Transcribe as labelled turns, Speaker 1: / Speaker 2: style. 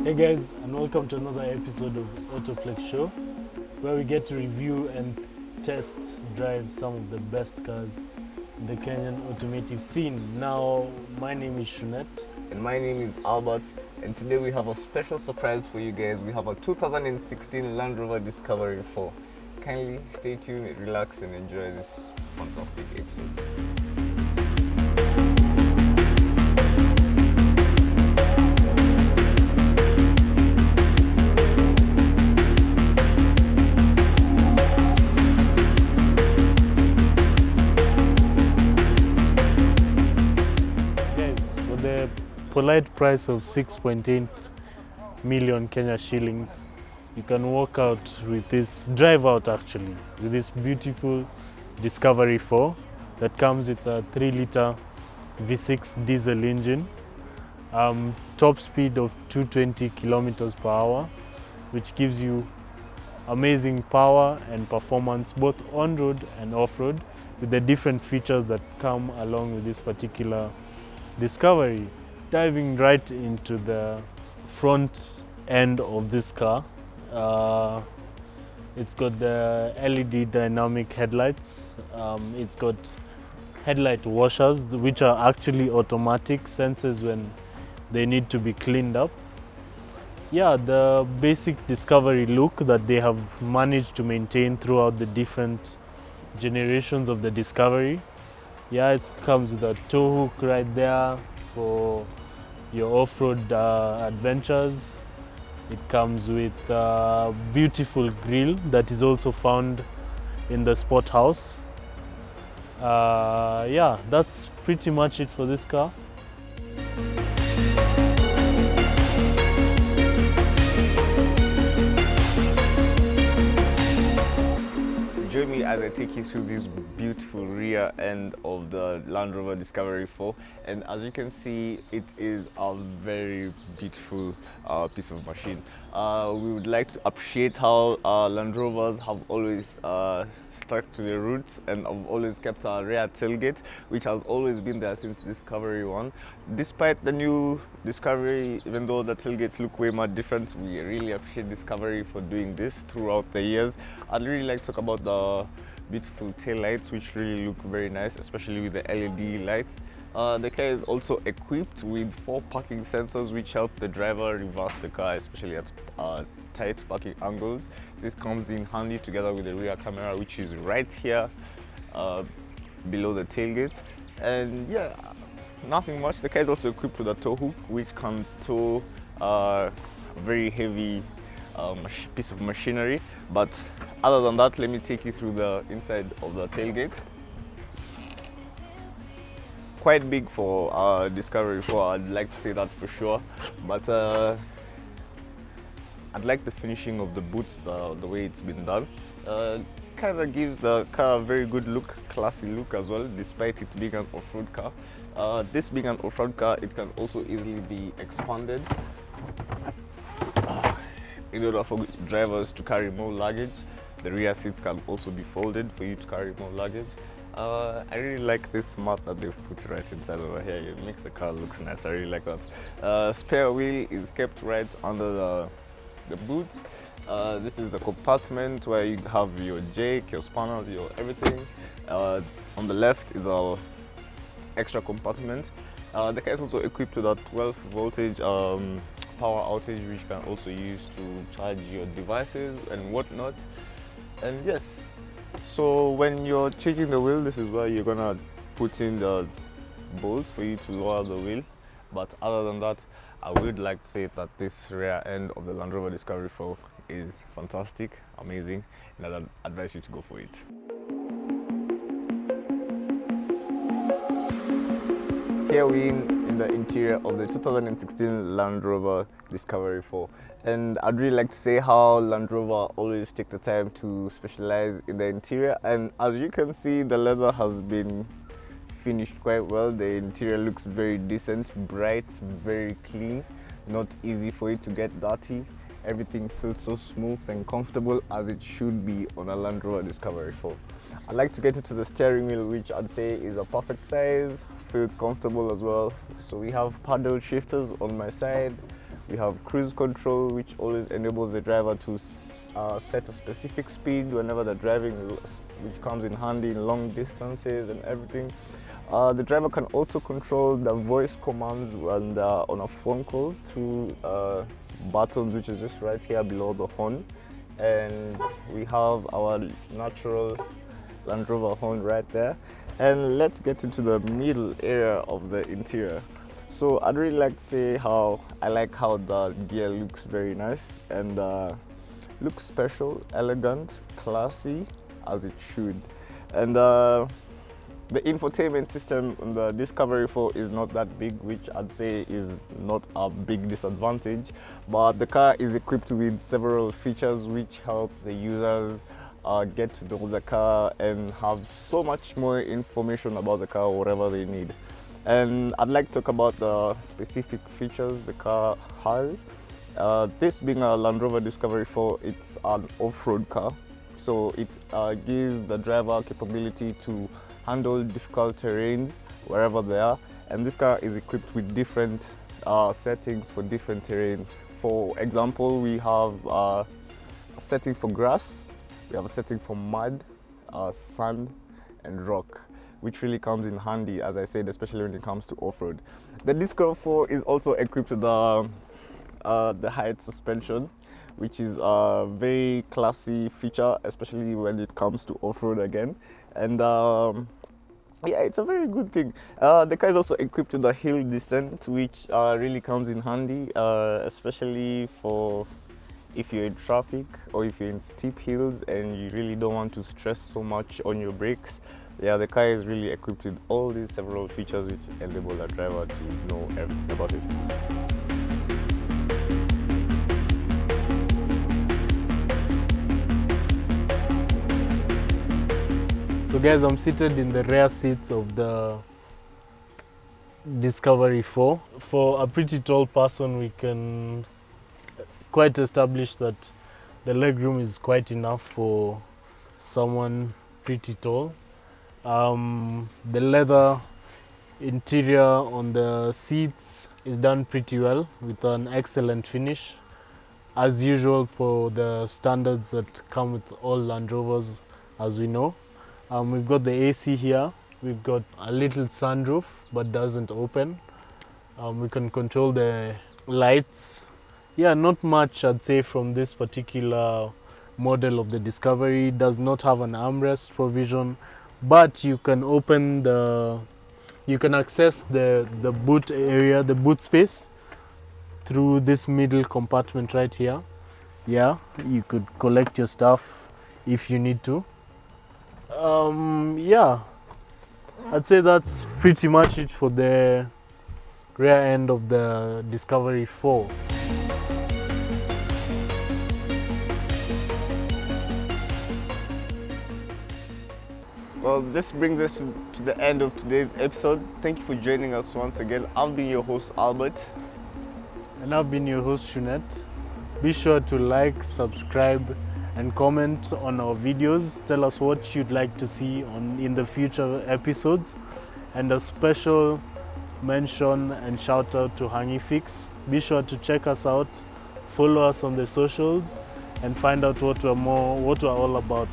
Speaker 1: Hey guys, and welcome to another episode of Autoflex Show, where we get to review and test drive some of the best cars in the Kenyan automotive scene. Now, my name is Shunet.
Speaker 2: And my name is Albert, and today we have a special surprise for you guys. We have a 2016 Land Rover Discovery 4. Kindly stay tuned, relax, and enjoy this fantastic episode.
Speaker 1: Polite price of 6.8 million Kenya shillings, you can walk out with this, drive out actually, with this beautiful Discovery 4 that comes with a 3-liter V6 diesel engine, top speed of 220 kilometers per hour, which gives you amazing power and performance both on-road and off-road, with the different features that come along with this particular Discovery. Diving right into the front end of this car, it's got the LED dynamic headlights. It's got headlight washers, which are actually automatic sensors when they need to be cleaned up. Yeah, the basic Discovery look that they have managed to maintain throughout the different generations of the Discovery. Yeah, it comes with a tow hook right there for your off-road adventures. It comes with a beautiful grille that is also found in the Sport House. Yeah, that's pretty much it for this car.
Speaker 2: Join me as I take you through this beautiful rear end of the Land Rover Discovery 4, and as you can see, it is a very beautiful piece of machine. We would like to appreciate how Land Rovers have always stuck to their roots and have always kept a rear tailgate, which has always been there since Discovery 1. Despite the new Discovery, even though the tailgates look way more different, we really appreciate Discovery for doing this throughout the years. I'd really like to talk about the beautiful tail lights, which really look very nice, especially with the LED lights. The car is also equipped with 4 parking sensors, which help the driver reverse the car, especially at tight parking angles. This comes in handy together with the rear camera, which is right here below the tailgate. And yeah, nothing much. The car is also equipped with a tow hook, which can tow a very heavy piece of machinery. But other than that, let me take you through the inside of the tailgate. Quite big for Discovery 4, I'd like to say that for sure. But I'd like the finishing of the boots, the way it's been done. Kind of gives the car a very good look, classy look as well, despite it being an off-road car. This being an off-road car, it can also easily be expanded in order for drivers to carry more luggage. The rear seats can also be folded for you to carry more luggage. I really like this mat that they've put right inside over here. It makes the car look nice. I really like that. Spare wheel is kept right under the boot. This is the compartment where you have your jake, your spanners, your everything. On the left is our extra compartment. The car is also equipped with a 12 voltage power outage, which you can also use to charge your devices and whatnot. And yes, so when you're changing the wheel, this is where you're gonna put in the bolts for you to lower the wheel. But other than that, I would like to say that this rear end of the Land Rover Discovery 4 is fantastic, amazing, and I'd advise you to go for it. Here we're in the interior of the 2016 Land Rover Discovery 4, and I'd really like to say how Land Rover always take the time to specialize in the interior. And as you can see, the leather has been finished quite well. The interior looks very decent, bright, very clean, not easy for it to get dirty. Everything feels so smooth and comfortable, as it should be on a Land Rover Discovery 4. I'd like to get into the steering wheel, which I'd say is a perfect size, feels comfortable as well. So we have paddle shifters on my side, We have cruise control, which always enables the driver to set a specific speed whenever they're driving, which comes in handy in long distances and everything. The driver can also control the voice commands and on a phone call through buttons, which is just right here below the horn. And we have our natural Land Rover horn right there. And let's get into the middle area of the interior. So I'd really like to say how I like how the gear looks very nice and looks special, elegant, classy, as it should. And the infotainment system on the Discovery 4 is not that big, which I'd say is not a big disadvantage, but the car is equipped with several features which help the users get to know the car and have so much more information about the car, whatever they need. And I'd like to talk about the specific features the car has. This being a Land Rover Discovery 4, it's an off-road car, so it gives the driver capability to handle difficult terrains wherever they are. And this car is equipped with different settings for different terrains. For example, we have a setting for grass, we have a setting for mud, sand and rock, which really comes in handy, as I said, especially when it comes to off-road. The Discovery 4 is also equipped with the height suspension, which is a very classy feature, especially when it comes to off-road again. And yeah, it's a very good thing. The car is also equipped with a hill descent, which really comes in handy, especially for if you're in traffic or if you're in steep hills and you really don't want to stress so much on your brakes. Yeah, the car is really equipped with all these several features which enable the driver to know everything about it.
Speaker 1: So guys, I'm seated in the rear seats of the Discovery 4. For a pretty tall person, we can quite establish that the legroom is quite enough for someone pretty tall. The leather interior on the seats is done pretty well with an excellent finish, as usual for the standards that come with all Land Rovers, as we know. We've got the AC here, we've got a little sunroof but doesn't open. We can control the lights. Yeah, not much I'd say from this particular model of the Discovery. It does not have an armrest provision, but you can access the boot area, the boot space, through this middle compartment right here. Yeah, you could collect your stuff if you need to. Yeah, I'd say that's pretty much it for the rear end of the Discovery 4.
Speaker 2: Well, this brings us to the end of today's episode. Thank you for joining us once again. I've been your host, Albert.
Speaker 1: And I've been your host, Shunet. Be sure to like, subscribe, and comment on our videos. Tell us what you'd like to see in the future episodes. And a special mention and shout out to Hangifix. Be sure to check us out, follow us on the socials, and find out what we're all about.